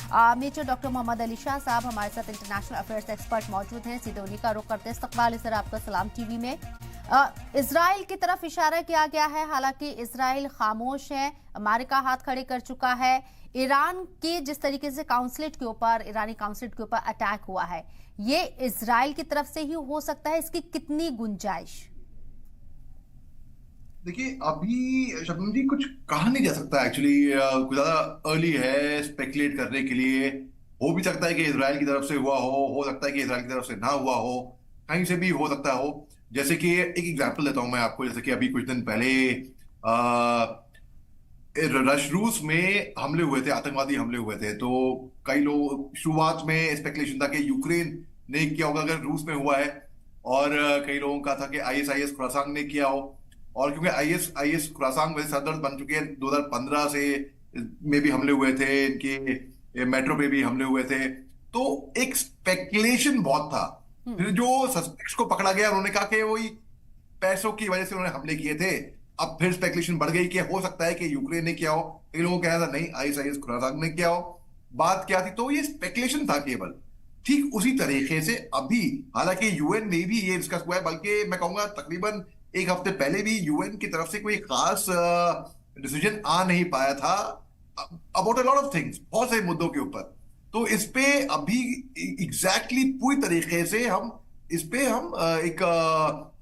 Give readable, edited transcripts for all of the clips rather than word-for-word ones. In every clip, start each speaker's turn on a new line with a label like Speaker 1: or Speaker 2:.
Speaker 1: Major doctor Mohammad Ali Shah साहब हमारे साथ इंटरनेशनल अफेयर्स एक्सपर्ट मौजूद हैं। सीधे उन्हीं का रुख करते हैं। इस्तकबाल सर आपका सलाम टीवी में। इजराइल की तरफ इशारा किया गया है, हालांकि इजराइल खामोश है, अमेरिका हाथ खड़े कर चुका है। ईरान के जिस तरीके से काउंसलेट के ऊपर, ईरानी काउंसलेट के ऊपर अटैक हुआ है, ये इजराइल की तरफ से ही हो सकता है, इसकी कितनी गुंजाइश?
Speaker 2: देखिए, अभी शबनम जी कुछ कहा नहीं जा सकता एक्चुअली। कुछ ज्यादा अर्ली है स्पेकुलेट करने के लिए। हो भी सकता है कि इजराइल की तरफ से हुआ हो सकता है कि इजराइल की तरफ से ना हुआ हो, कहीं से भी हो सकता हो। जैसे कि एक एग्जांपल देता हूं मैं आपको। जैसे कि अभी कुछ दिन पहले रूस में हमले हुए थे, आतंकवादी हमले हुए थे। तो कई लोग, शुरुआत में स्पेकुलेशन था कि यूक्रेन ने किया होगा अगर रूस में हुआ है, और कई लोगों का था कि आईएसआईएस खुरासान ने किया हो। और क्योंकि आईएस खुरासान वैसे सरदर्द बन चुके हैं, 2015 से में भी हमले हुए थे, इनके मेट्रो पे भी हमले हुए थे। तो एक स्पेकुलेशन बहुत था। फिर जो सस्पेक्ट्स को पकड़ा गया, उन्होंने कहा कि वही पैसों की वजह से उन्होंने हमले किए थे। अब फिर स्पेकुलेशन बढ़ गई कि हो सकता है कि यूक्रेन ने किया हो। कई लोगों का कहना था नहीं, आईएसआईएस खुरासान ने किया हो। बात क्या थी? तो ये स्पेकुलेशन था केवल। ठीक उसी तरीके से अभी, हालांकि यूएन में भी ये डिस्कस हुआ है, बल्कि मैं कहूंगा तकरीबन एक हफ्ते पहले भी यूएन की तरफ से कोई खास डिसीजन आ नहीं पाया था about a lot of things, बहुत से मुद्दों के ऊपर। तो इस पे अभी एग्जैक्टली पूरी तरीके से हम इस पे हम एक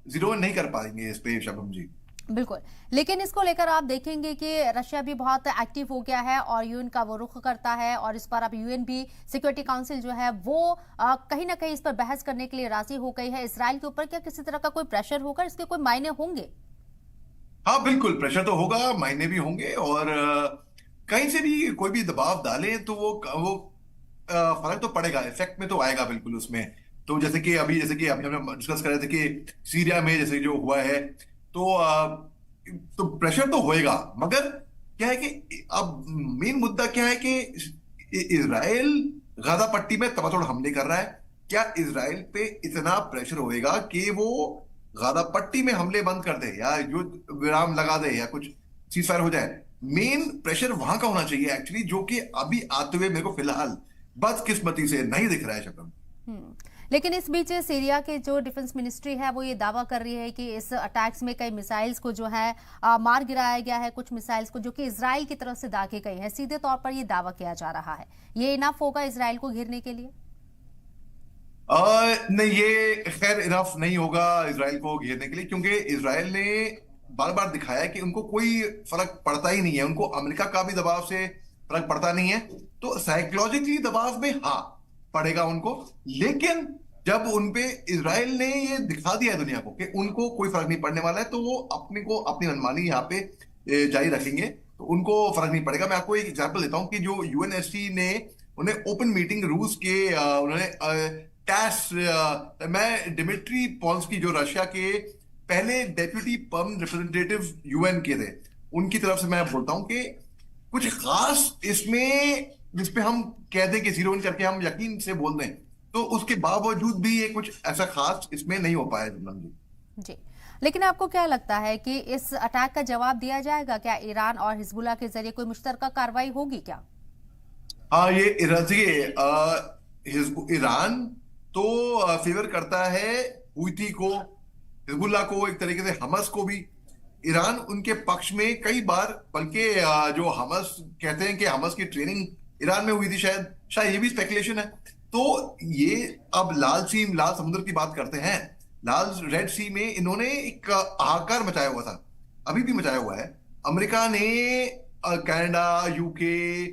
Speaker 2: जीरो नहीं कर पाएंगे इस पे शबनम जी।
Speaker 1: बिल्कुल, लेकिन इसको लेकर आप देखेंगे कि रशिया भी बहुत एक्टिव हो गया है और यूएन का वो रुख करता है, और इस पर अब यूएन भी, सिक्योरिटी काउंसिल जो है वो कहीं ना कहीं इस पर बहस करने के लिए राजी हो गई है। इसराइल के ऊपर क्या किसी तरह का कोई प्रेशर होगा? इसके कोई मायने होंगे?
Speaker 2: हाँ बिल्कुल, प्रेशर तो होगा, मायने भी होंगे। और कहीं से भी कोई भी दबाव डाले तो वो फर्क तो पड़ेगा, इफेक्ट में तो आएगा बिल्कुल उसमें। तो जैसे कि अभी हम डिस्कस कर रहे थे कि सीरिया में जैसे जो हुआ है, तो प्रेशर तो होएगा। मगर क्या है कि अब मेन मुद्दा क्या है कि इजराइल गाजा पट्टी में तबातोड़ हमले कर रहा है। क्या इजराइल पे इतना प्रेशर होएगा कि वो गाजा पट्टी में हमले बंद कर दे, या युद्ध विराम लगा दे, या कुछ सीज फायर हो जाए? मेन प्रेशर वहां का होना चाहिए एक्चुअली, जो कि अभी आते हुए मेरे को फिलहाल बदकिस्मती से नहीं दिख रहा है शक्ल।
Speaker 1: लेकिन इस बीच सीरिया के जो डिफेंस मिनिस्ट्री है वो ये दावा कर रही है कि इस अटैक्स में कई मिसाइल्स को जो है मार गिराया गया है, कुछ मिसाइल्स को जो कि इजराइल की तरफ से दागे गई है। सीधे तौर पर ये दावा किया जा रहा है, ये इनफ होगा इजराइल को घेरने के लिए?
Speaker 2: नहीं, ये खैर इनफ नहीं होगा इसराइल को घेरने के लिए, क्योंकि इसराइल ने बार बार दिखाया है कि उनको कोई फर्क पड़ता ही नहीं है। उनको अमेरिका का भी दबाव से फर्क पड़ता नहीं है। तो साइकोलॉजिकली दबाव में हाँ पड़ेगा उनको, लेकिन जब उनपे इसराइल ने ये दिखा दिया है दुनिया को कि उनको कोई फर्क नहीं पड़ने वाला है, तो वो अपनी मनमानी यहाँ पे जारी रखेंगे, तो उनको फर्क नहीं पड़ेगा। मैं आपको एक एग्जांपल देता हूँ कि जो यूएनएससी ने उन्हें ओपन मीटिंग रूस के उन्होंने टैस मैं डिमिट्री पॉल्स्की, जो रशिया के पहले डेप्यूटी परम रिप्रेजेंटेटिव यूएन के थे, उनकी तरफ से मैं बोलता हूं कि कुछ खास इसमें जिसपे हम कह दें कि जीरो इन करके हम यकीन से बोल दें, तो उसके बावजूद भी ये कुछ ऐसा खास इसमें नहीं हो पाया जमनम जी।
Speaker 1: जी, लेकिन आपको क्या लगता है कि इस अटैक का जवाब दिया जाएगा क्या? ईरान और हिजबुल्लाह के जरिए कोई मुश्तरका कार्रवाई होगी क्या?
Speaker 2: हाँ, ये ईरान तो फेवर करता है हुती को, हिजबुल्लाह को, एक तरीके से हमस को भी। ईरान उनके पक्ष में कई बार, बल्कि जो हमस कहते हैं कि हमस की ट्रेनिंग ईरान में हुई थी, शायद शायद ये भी स्पेकुलेशन है। तो ये अब लाल समुद्र की बात करते हैं। लाल रेड सी में इन्होंने एक हाहाकार मचाया हुआ था, अभी भी मचाया हुआ है। अमेरिका ने कनाडा, यूके,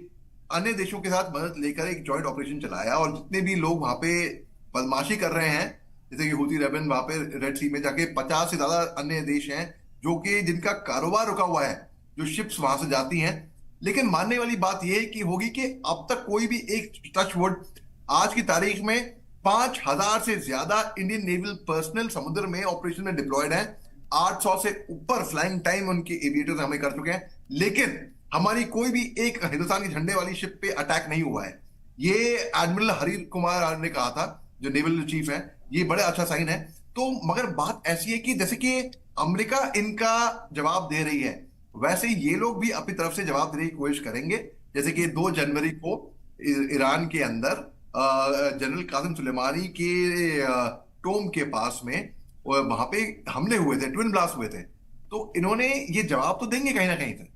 Speaker 2: अन्य देशों के साथ मदद लेकर एक जॉइंट ऑपरेशन चलाया, और जितने भी लोग वहां पे बदमाशी कर रहे हैं, जैसे कि हुती रेबन वहां पे रेड सी में जाके, 50 से ज्यादा अन्य देश हैं जो कि जिनका कारोबार रुका हुआ है, जो शिप्स वहां से जाती हैं। लेकिन मानने वाली बात यह की होगी कि अब तक कोई भी एक, टच वुड, आज की तारीख में 5,000 से ज्यादा इंडियन नेवल पर्सनल समुद्र में ऑपरेशन में डिप्लॉयड है। 800 से ऊपर फ्लाइंग टाइम उनके एविएटर्स हमें कर चुके हैं, लेकिन हमारी कोई भी एक हिंदुस्तान के झंडे वाली शिप पे अटैक नहीं हुआ है। ये एडमिरल हरीर कुमार ने कहा था, जो नेवल चीफ है। ये बड़ा अच्छा साइन है। तो मगर बात ऐसी है कि जैसे कि अमेरिका इनका जवाब दे रही है, वैसे ये लोग भी अपनी तरफ से जवाब देने की कोशिश करेंगे। जैसे कि 2 जनवरी को ईरान के अंदर जनरल कासिम सुलेमानी के टोम के पास में वहां पे हमले हुए थे, ट्विन ब्लास्ट हुए थे। तो इन्होंने ये जवाब तो देंगे कहीं ना कहीं से।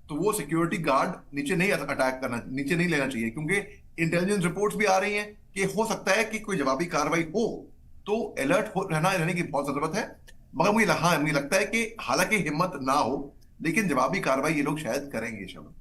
Speaker 2: तो वो सिक्योरिटी गार्ड नीचे नहीं अटैक करना, नीचे नहीं लेना चाहिए, क्योंकि इंटेलिजेंस रिपोर्ट्स भी आ रही हैं कि हो सकता है कि कोई जवाबी कार्रवाई हो। तो अलर्ट हो रहने की बहुत जरूरत है। मगर मुझे लगता है कि हालांकि हिम्मत ना हो, लेकिन जवाबी कार्रवाई ये लोग शायद करेंगे शबनम।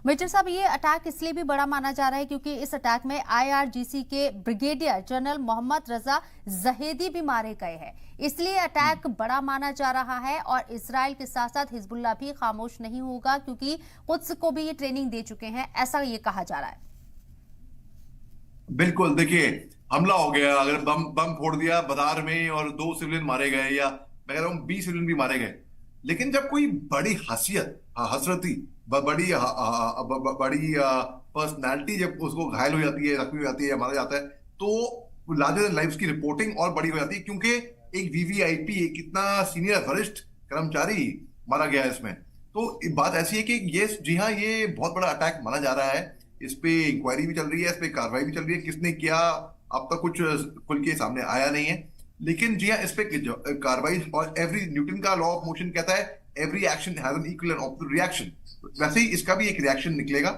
Speaker 1: मेजर साहब, ये अटैक इसलिए भी बड़ा माना जा रहा है क्योंकि इस अटैक में आईआरजीसी के ब्रिगेडियर जनरल मोहम्मद रजा जहेदी भी मारे गए हैं, इसलिए अटैक बड़ा माना जा रहा है। और इजराइल के साथ साथ हिजबुल्लाह भी खामोश नहीं होगा क्योंकि कुद्स को भी ये ट्रेनिंग दे चुके हैं, ऐसा ये कहा जा रहा है।
Speaker 2: बिल्कुल, देखिए, हमला हो गया, अगर बम बम फोड़ दिया बाजार में और 2 सिविलियन मारे गए, या मैं कह रहा हूँ 20 सिविलियन भी मारे गए, लेकिन जब कोई बड़ी हसरती बड़ी बड़ी पर्सनैलिटी जब उसको घायल हो जाती है, जख्मी हो जाती है या मारा जाता है, तो लार्जर देन लाइफ की रिपोर्टिंग और बड़ी हो जाती है, क्योंकि एक वीवीआईपी, एक इतना सीनियर वरिष्ठ कर्मचारी मारा गया है इसमें। तो बात ऐसी है कि ये, जी हाँ, ये बहुत बड़ा अटैक माना जा रहा है। इस पे इंक्वायरी भी चल रही है, इस पे कार्रवाई भी चल रही है, किसने किया अब तक कुछ खुल के सामने आया नहीं है। लेकिन जी हाँ, इस पे कार्रवाई, और एवरी न्यूटन का लॉ ऑफ मोशन कहता है every action has an equal and opposite reaction. वैसे ही इसका भी एक रिएक्शन निकलेगा।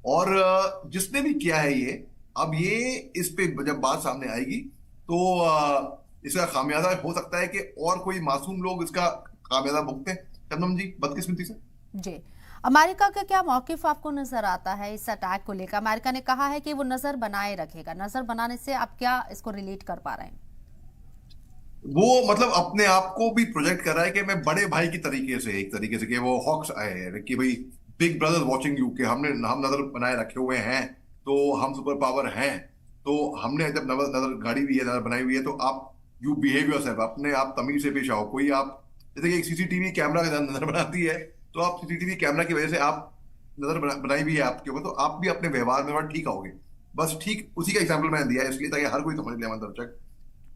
Speaker 2: और जिसने भी किया है ये, अब ये इस पे जब बात सामने आएगी तो इसका खामियाजा हो सकता है कि और कोई मासूम लोग इसका खामियाजा भुगते। शबनम जी, बदकिस्मती से।
Speaker 1: जी, अमेरिका का क्या मौकिफ आपको नजर आता है इस अटैक को लेकर? अमेरिका ने कहा है कि वो नजर बनाए रखेगा। नजर बनाने से आप क्या इसको रिलेट कर पा रहे हैं?
Speaker 2: वो मतलब अपने आप को भी प्रोजेक्ट कर रहा है कि मैं बड़े भाई की तरीके से, एक तरीके से कि वो हॉक्स आए हैं कि भाई बिग ब्रदर वॉचिंग यू, कि हम नजर बनाए रखे हुए हैं, तो हम सुपर पावर हैं, तो हमने जब नजर गाड़ी हुई है, नजर बनाई हुई है, तो आप यू बिहेव योरसेल्फ, अपने आप तमीज से पेश आओ। कोई आप जैसे कि एक सीसीटीवी कैमरा नजर बनाती है, तो आप सीसीटीवी कैमरा की वजह से आप नजर बनाई भी है आपके ऊपर, तो आप भी अपने व्यवहार में ठीक आओगे। बस ठीक उसी का एग्जाम्पल मैंने दिया है इसलिए ताकि हर कोई समझ ले हमारे दर्शक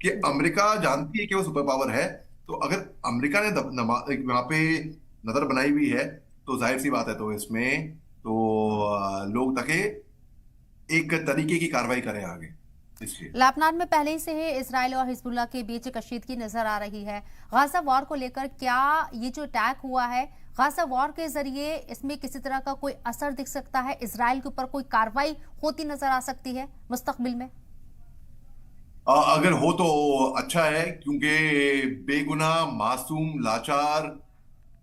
Speaker 2: कि अमेरिका जानती है कि वो सुपर पावर है। तो अगर अमेरिका ने वहां पे नजर बनाई हुई है, तो जाहिर सी बात है, तो इसमें तो लोग ताकि एक तरीके की कार्रवाई करें आगे।
Speaker 1: लेबनान में पहले से ही इजराइल और हिजबुल्लाह के बीच कशीदगी नजर आ रही है। गाजा वॉर को लेकर क्या ये जो अटैक हुआ है, गाजा वॉर के जरिए इसमें किसी तरह का कोई असर दिख सकता है? इजराइल के ऊपर कोई कार्रवाई होती नजर आ सकती है मुस्तकबिल में?
Speaker 2: अगर हो तो अच्छा है, क्योंकि बेगुनाह, मासूम, लाचार,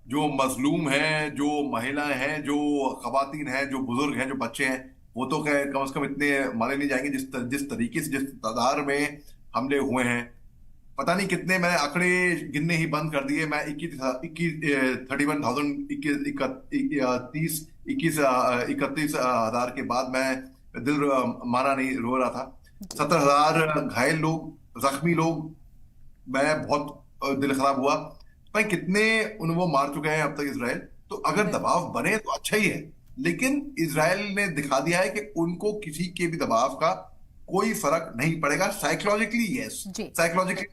Speaker 2: जो मजलूम हैं, जो महिलाएं हैं, जो खवातीन हैं, जो बुजुर्ग हैं, जो बच्चे हैं, वो तो खैर कम से कम इतने मारे नहीं जाएंगे जिस तरीके से, जिस तादाद में हमले हुए हैं। पता नहीं कितने, मैंने आंकड़े गिनने ही बंद कर दिए। मैं 31,000 के बाद मैं दिल माना नहीं, रो रहा था। 70,000 घायल लोग, जख्मी लोग, मैं बहुत दिल खराब हुआ। भाई कितने वो मार चुके हैं अब तक इसराइल। तो अगर दबाव बने तो अच्छा ही है, लेकिन इसराइल ने दिखा दिया है कि उनको किसी के भी दबाव का कोई फर्क नहीं पड़ेगा। साइकोलॉजिकली, यस, साइकोलॉजिकली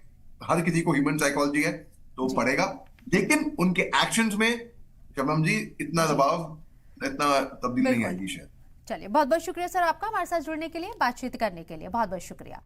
Speaker 2: हर किसी को ह्यूमन साइकोलॉजी है तो पड़ेगा, लेकिन उनके एक्शंस में शबनम जी इतना दबाव, इतना तब्दील नहीं आएगी शायद।
Speaker 1: चलिए, बहुत बहुत शुक्रिया सर आपका हमारे साथ जुड़ने के लिए, बातचीत करने के लिए बहुत बहुत शुक्रिया।